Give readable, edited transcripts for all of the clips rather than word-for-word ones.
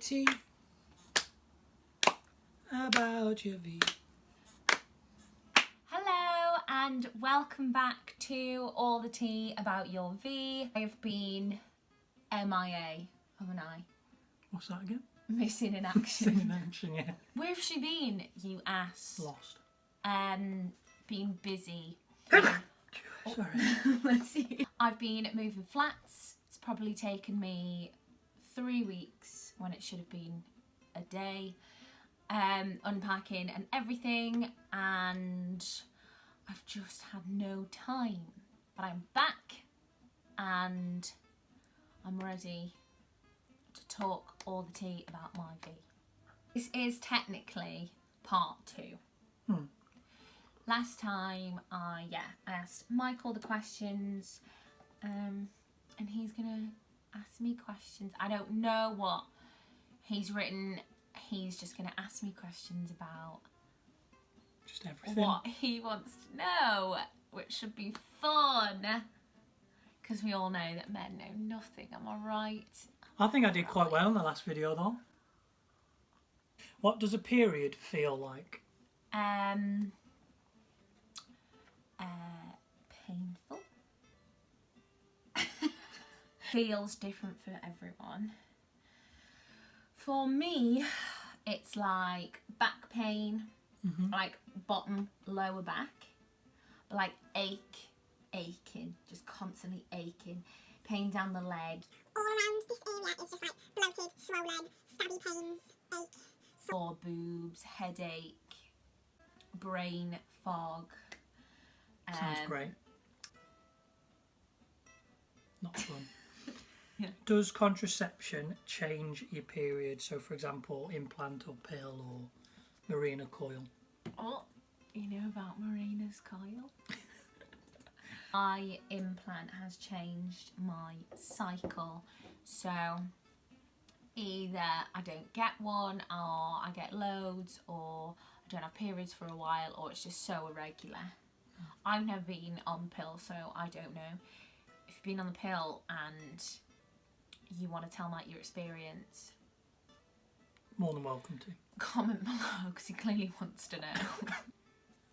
tea about your V. Hello and welcome back to All the Tea About Your V. I've been MIA, haven't I? What's that again? Missing in action. Missing in action, yeah. Where have she been, you ass? Lost. Been busy. Sorry. I've been moving flats. It's probably taken me 3 weeks when it should have been a day. Unpacking and everything, and I've just had no time. But I'm back and I'm ready to talk all the tea about my V. This is technically part 2. Last time I asked Michael the questions, and he's gonna ask me questions. I don't know what he's written. He's just gonna ask me questions about Just everything. what he wants to know, which should be fun. Because we all know that men know nothing, am I right? I think I did quite well in the last video though. What does a period feel like? Painful. Feels different for everyone. For me, it's like back pain, like bottom, lower back, like aching, just constantly aching, pain down the leg. All around this area is just like bloated, swollen, stabby pains, ache. Sore boobs, headache, brain fog. Sounds great. Not fun. Yeah. Does contraception change your period? So, for example, implant or pill or Marina coil? Oh, you know about Marina's coil? My implant has changed my cycle. So either I don't get one, or I get loads, or I don't have periods for a while, or it's just so irregular. I've never been on the pill, so I don't know. If you've been on the pill and you want to tell me your experience, More than welcome to. comment below, because he clearly wants to know.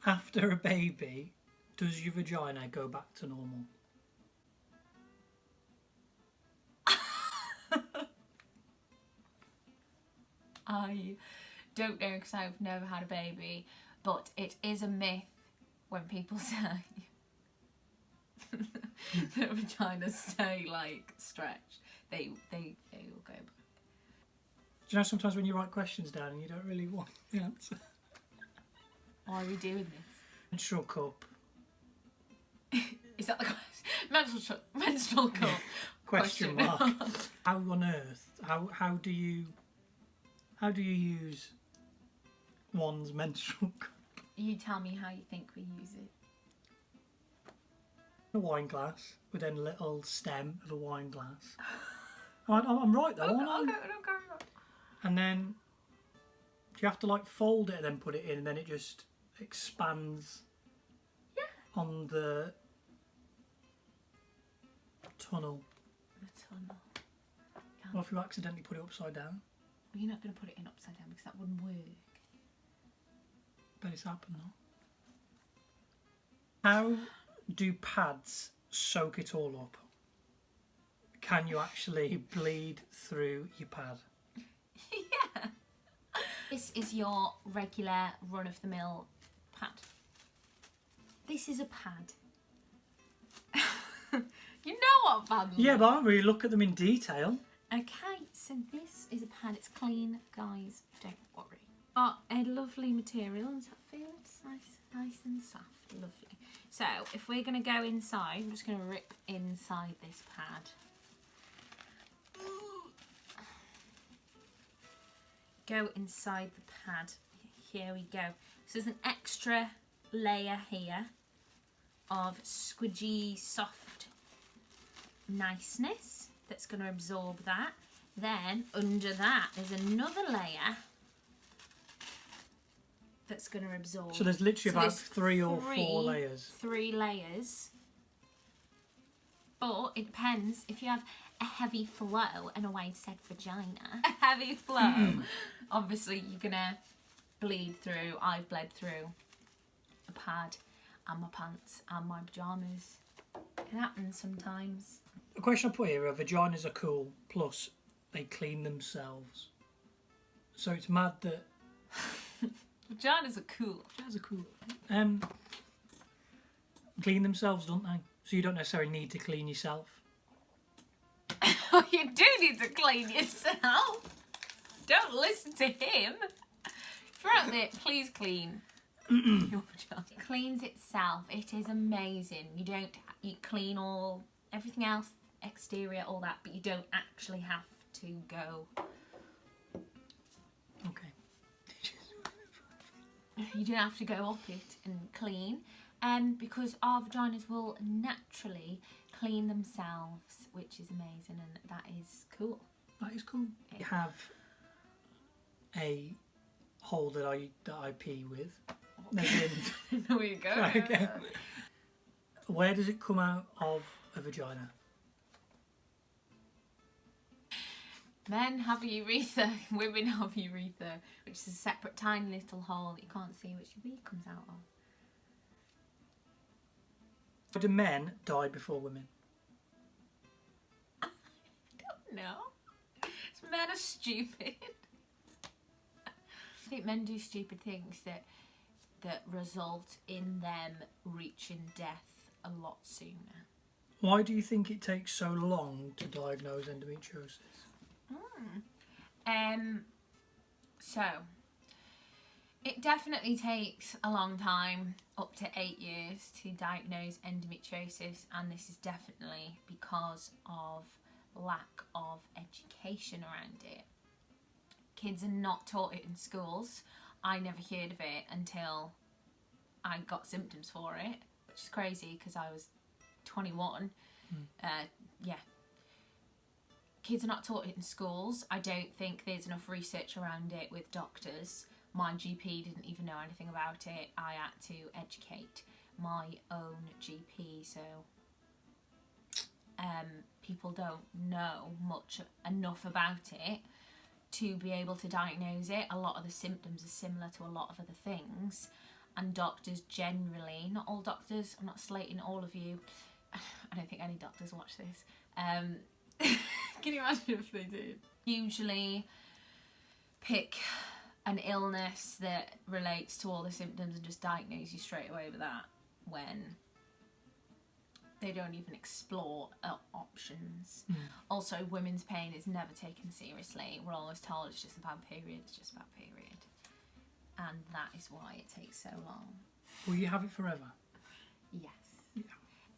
After a baby, does your vagina go back to normal? I don't know because I've never had a baby, but it is a myth when people say that vaginas stay like stretched. They will go back. Do you know sometimes when you write questions down and you don't really want the answer? Why are we doing this? Menstrual cup. Is that the question? Menstrual cup? Question mark. How on earth? How do you use one's menstrual cup? You tell me how you think we use it. A wine glass with then a little stem of a wine glass. I'm right though, aren't I? Okay. And then do you have to like fold it and then put it in, and then it just expands on the tunnel? The tunnel. What if you accidentally put it upside down? You're not going to put it in upside down because that wouldn't work. Bet it's happened though. How do pads soak it all up? Can you actually bleed through your pad? Yeah. This is your regular run-of-the-mill pad. This is a pad. You know what pads are? Yeah, but I don't really look at them in detail. Okay, so this is a pad. It's clean, guys. Don't worry. Oh, a lovely material. Does that feel nice and soft? Lovely. So, if we're going to go inside, I'm just going to rip inside this pad. Go inside the pad. Here we go. So there's an extra layer here of squidgy, soft niceness that's going to absorb that. Then under that there's another layer that's going to absorb. So there's literally about there's 3 or 4 layers. 3 layers. But it depends. If you have a heavy flow and a wide set vagina, a heavy flow, obviously you're gonna bleed through. I've bled through a pad and my pants and my pyjamas. It happens sometimes. A question I put here are vaginas are cool, plus they clean themselves. So it's mad that... Vaginas are cool. Vaginas are cool. Clean themselves, don't they? So you don't necessarily need to clean yourself. You do need to clean yourself. Don't listen to him. If you're out there, please clean your vagina. It cleans itself. It is amazing. You clean everything else, exterior, all that, but you don't actually have to go. Okay. You don't have to go up it and clean, because our vaginas will naturally clean themselves, which is amazing, and that is cool. That is cool. I have a hole that I pee with. There we go. Okay. Where does it come out of a vagina? Men have a urethra, women have a urethra, which is a separate tiny little hole that you can't see which your wee comes out of. Do men die before women? I don't know. Men are stupid. I think men do stupid things that result in them reaching death a lot sooner. Why do you think it takes so long to diagnose endometriosis? So it definitely takes a long time, up to 8 years, to diagnose endometriosis, and this is definitely because of lack of education around it. Kids are not taught it in schools. I never heard of it until I got symptoms for it, which is crazy because I was 21. Kids are not taught it in schools. I don't think there's enough research around it with doctors. My GP didn't even know anything about it. I had to educate my own GP, so people don't know enough about it to be able to diagnose it. A lot of the symptoms are similar to a lot of other things, and doctors generally, not all doctors, I'm not slating all of you, I don't think any doctors watch this, can you imagine if they did? Usually pick an illness that relates to all the symptoms and just diagnose you straight away with that, when they don't even explore options. Also, women's pain is never taken seriously. We're always told it's just a bad period, it's just a bad period. And that is why it takes so long. Will you have it forever? Yes. Yeah.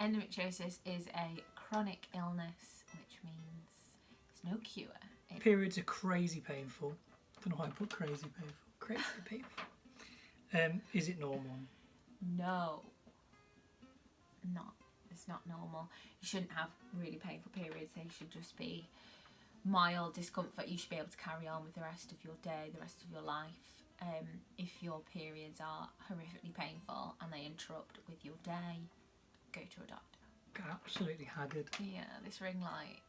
Endometriosis is a chronic illness, which means there's no cure. Periods are crazy painful. I don't know why I put crazy painful. Crazy painful. Is it normal? No. It's not normal. You shouldn't have really painful periods. They should just be mild discomfort. You should be able to carry on with the rest of your day, the rest of your life. If your periods are horrifically painful and they interrupt with your day, go to a doctor. Absolutely haggard. Yeah, this ring light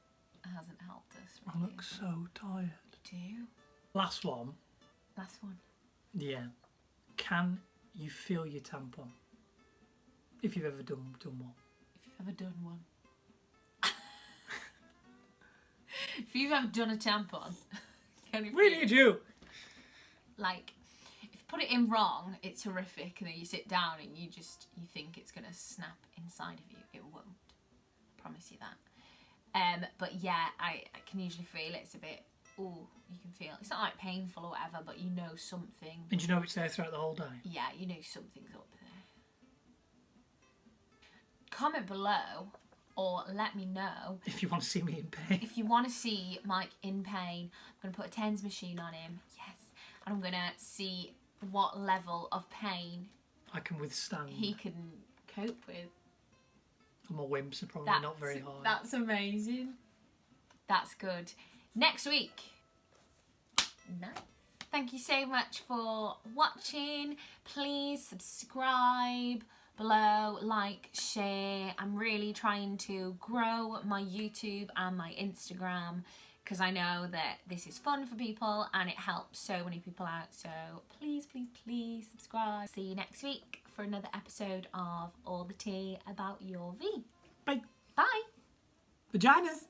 hasn't helped us I really. look so tired. You do? Last one. Last one. Yeah. Can you feel your tampon? If you've ever done one. If you've ever done one. If you've ever done a tampon, can you Really, feel it? do? Like, if you put it in wrong, it's horrific, and then you sit down and you think it's gonna snap inside of you. It won't. I promise you that. But yeah, I can usually feel it. It's a bit, ooh, you can feel, it's not like painful or whatever, but you know something. And you know it's there throughout the whole day? Yeah, you know something's up there. Comment below or let me know if you want to see me in pain. If you want to see Mike in pain. I'm going to put a TENS machine on him. Yes. And I'm going to see what level of pain I can withstand. he can cope with. My wimps are probably not very high. That's amazing. That's good. Next week. Nice. Thank you so much for watching. Please subscribe, below, like, share. I'm really trying to grow my YouTube and my Instagram because I know that this is fun for people and it helps so many people out. So please, please, please subscribe. See you next week for another episode of All the Tea About Your V. Bye. Bye. Vaginas.